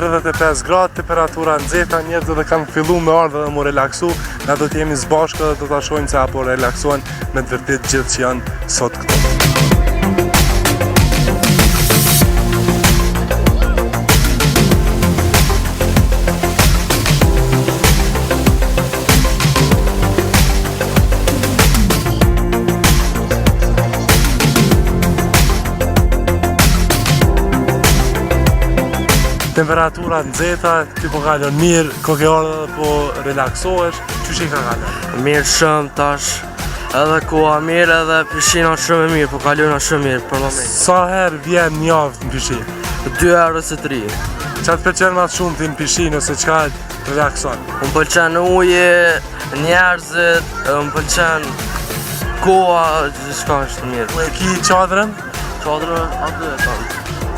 35 gradë, temperatura nxehta, njerëzit dhe kanë filluar me ardhe dhe mu relaksu. Na do t'jemi zbashkë dhe do t'a shohim se apo relaksohen me të vërtet gjithë që janë sot këtu. Temperatura nxehta, ti po kalon mirë, ko ke ardhe dhe po relaksohesh, qysh i ka kalon? Mirë shumë tash, edhe koha mirë edhe pishina shumë e mirë, po kalona shumë mirë për moment. Sa herë vjen një javë në pishinë? 2 herë ose 3. Qa të pëlqen ma shumë ti në pishinë ose qka të relakson? Më pëlqen uje, njerëzit, më pëlqen koha, gjithçka është mirë. E ki qadrën? Qadrën aty e kam.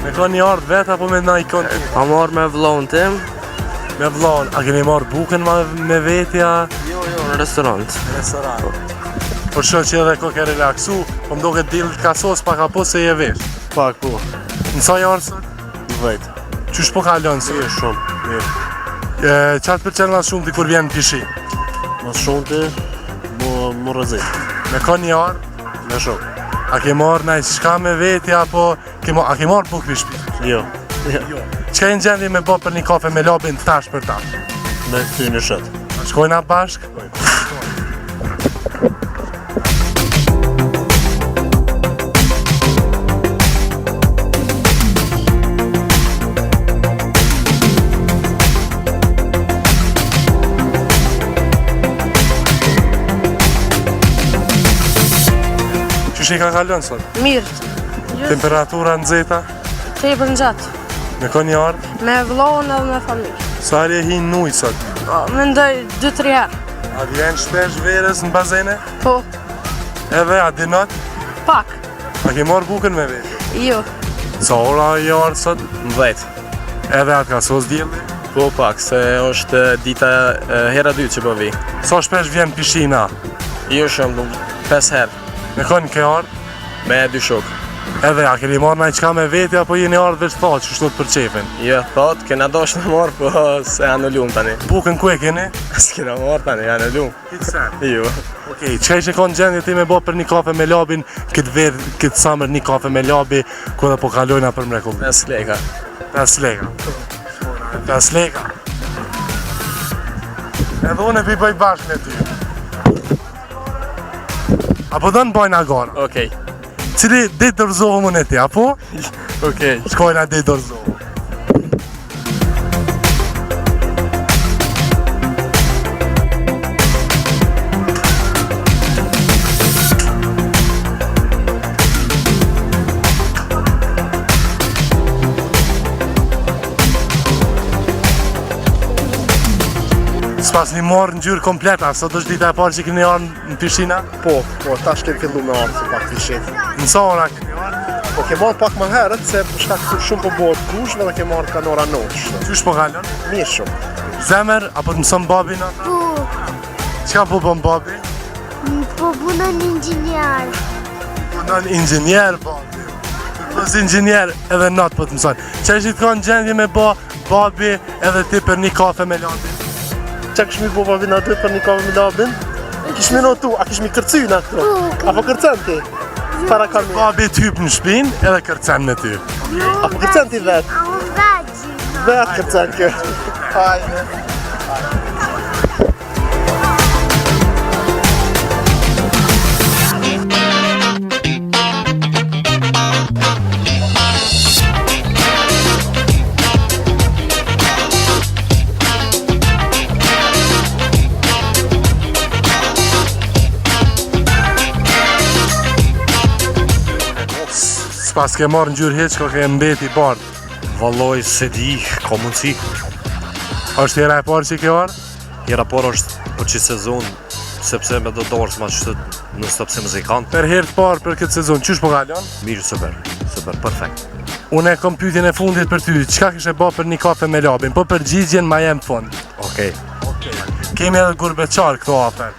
Me ka një ardhë vetë apo me na ikon ti? A marrë me vllahun tim? Me vllahun, a keni marrë bukën me vetja? Jo, në restorant. Restorant. Por shoh që edhe ko ke relaksu, po më doke dilë të kasos pak apo se je vesh? Pak po. Në sa jarë sot? Në vejtë. Qysh po kalon sot? Mirë shumë, mirë. Qa të përqenë ma shumë ti kur vjen në pishinë? Ma shumë ti, mu rëzit. Me ka një ardhë? Me shumë. A ke marrë naj shka me vetja apo a ke marrë bukë për shtëpi? Jo. Qka e në gjendje me bo për një kafe me labin tash për tash? Me këty në shetë. A shkojna bashk? Qysh i ka kalon sot? Mirë. Temperatura nxehta? Tepër nxehtë. Me ka një ardhë? Me vllahun edhe me familje. Sa herë e hin nuj sot? Mendoj 2-3 herë. A vjen shpesh verës në bazene? Po, Edhe a dinot? pak. A ke marrë bukën me vetë? Jo. Sa ora i ardhë sot? Në vejtë. Edhe atë ka sos dielli? Po pak, se është dita hera 2 që po vi. Sa shpesh vjen pishina? Jo shumë, 5 herë, Me ka një ke ardhë? me 2 shokë. Edhe a keni marrë naj qka me vete apo jeni ardhë veç thot që shtot për qefin? Jo, thot, kena dosh në marrë, po se janë në lumë tani. Bukën ku e keni? S'kena marrë tani, janë në lumë. Hitë sen. Jo. Okej, qka ishe konë gjendje ti me bo për një kafe me labin, këtë samër një kafe me labi, ku dhe po kalojna për mrekulli? 5 leka. 5 leka. 5 leka. Edhe unë e pi bëj bashkë me ty. Apo do në bojnë agora? Okej. Cili ditë dërzohë më në ti, apo? Okej. Shkojna ditë dërzohë. S'pas një morë në gjyrë kompleta, sot është dita e parë që keni ardhë në pishina? Po, tash kem fillu me ardhë se pak pishin. Në sa ora keni ardhë? Po ke marrë pak më herët, se shkak të shumë po bëhet kushve dhe ke marrë ka nora nosh. Qysh po kalon? Mirë shumë. Zemër, apo të mëson babin ata? Po, Qka po bën babi? po punon inxhinier. Punon inxhinier babi. Pos inxhinier edhe natë po të mëson. Qa ishit ka në gjendje me babi edhe ti për një kafe me labi? Qa kish mi bo babin aty për një kafe me labin? Kish mi notu, a kish mi kërcyj në këto? Apo kërcen ti? Para kam një. Babi t'hyp në shpinë edhe kërcen me ty. Apo kërcen ti vetë? A unë vajgjë. Vetë kërcen kjo. Hajde. S'pas ke marrë në gjyrë heq, ko ke mbeti bardë. Valloj se di, ka mundësi. Është hera e parë që ke ardhë? Hera por është për që sezon, sepse me do dorës ma qëtët në stop se muzikant. Për herë të parë për këtë sezon, qysh po kalon? Mirë, super, perfekt. Unë e kom pyetjen e fundit për ty, çka kishe bë për një kafe me labin, po përgjigjen ma jem të fund. Okej. Kemi edhe gurbeçar këto afer.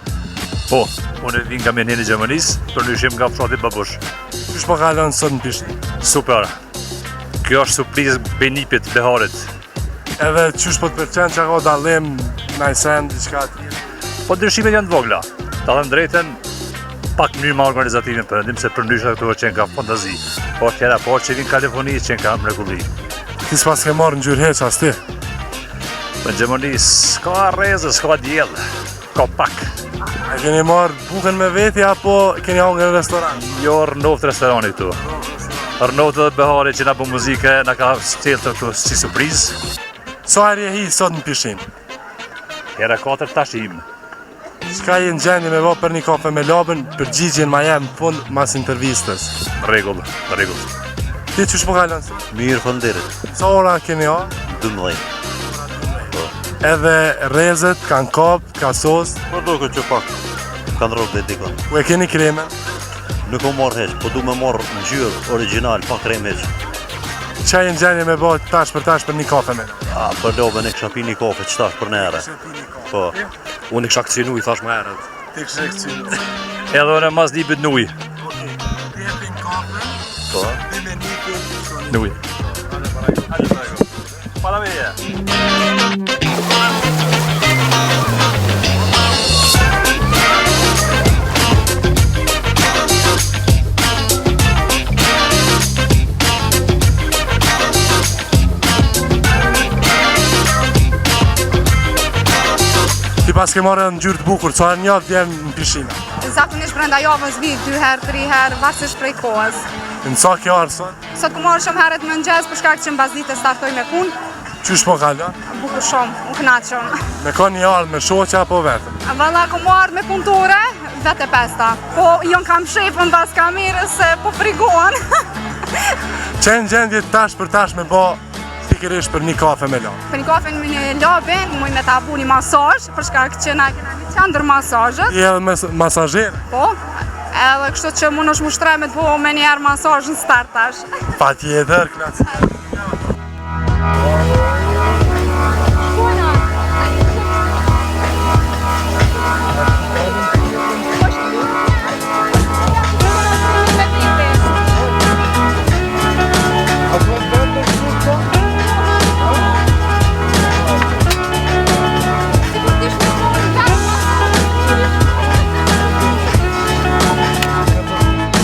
Po, unë vin nga menjeni Gjermanisë, për ndryshim nga fshati Babush. Qysh po kalon sot në Prishtinë? Super. Kjo është surprizë benipit Beharit. Edhe qysh po të përqen që ka dallim në sen, diçka tjetër. Po ndryshimet janë të vogla. Ta them drejtën, pak mënyrë ma organizative në përëndim, se përndryshe këto qenë ka fantazi. Po tjera po që vinë Kaliforni qenë ka mrekulli. Ti s'pas ke marrë në gjyrë heq as ti? Në Gjermani s'ka rrezë, s'ka djellë, ka pak. A keni marrë bukën me veti apo keni hangër në restoran? Jo rënoft restorani këtu. Rënoft dhe behari që na po muzike, na ka stelë të këtu si surprizë. Sa herë je hi sot në pishin? Hera 4 tashim. Çka je në gjendje me bë për një kafe me labën, përgjigjen ma jem në fund mas intervistës. Regull. Ti qysh po kalon sot? Mirë fënderit, Sa ora keni ha? 12. Edhe rrezet, kanë kap, ka sos, Po do këtë që pak, kanë rrugë dhe dikon. ku e keni kremen? Nuk o marrë heq, po du me marrë në gjyrë original, pa krem heq. Qa je në gjendje me bë tash për një kafe me labën? A, për lobën e kësha pi një kafe, qëtash për nere. Po, Unë i kësha këcinu i thash më herët. Ti kështë e këcyn. Edhe unë mas libit nuj. Ti e pin kafe, po. ti me një për Nuj. Para meje. Ti pas ke marrë në gjyrë të bukur, sa herë njavë vjen në pishina? Zakonisht brenda javës vi 2 herë, 3 herë, varësisht prej kohës. Në sa ke arë sot? Sot ku marrë shumë herët më mëngjes për shkak që mbas ditës startoj me punë. Qysh po kalon? Bukur shumë, u kënaqëm. Me ka një arë me shoqe apo vetëm? Valla ku marrë me punëtore, vetë e pesta. Po jon kam shefën bas kamerës se po frigohen. Që në gjendje tash për tash me bë pikërisht për një kafe me labë? Për një kafe me një labën, muj me ta bu një masazh, për shkak që na kena një qendër masazhet. I edhe masazher? Po, edhe kështu që mund është mushtre me të bu me njerë masazh në start tash. Pa tjetër, klasë.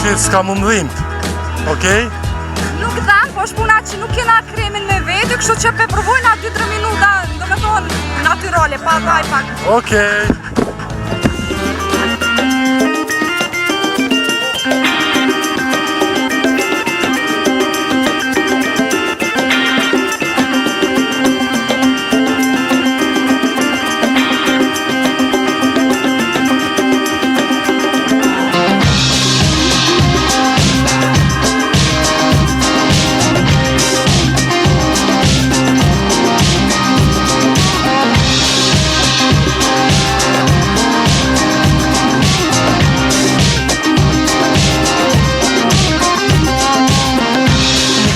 Që s'ka më mdhimt, okej? Nuk dhem, po është puna që nuk kena kremin me vete, kështu që pe provojna 2-3 minuta, do me thonë, natyrale, pa vaj pak. Okej.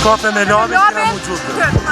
Kafe me labën, kena mu gjutë.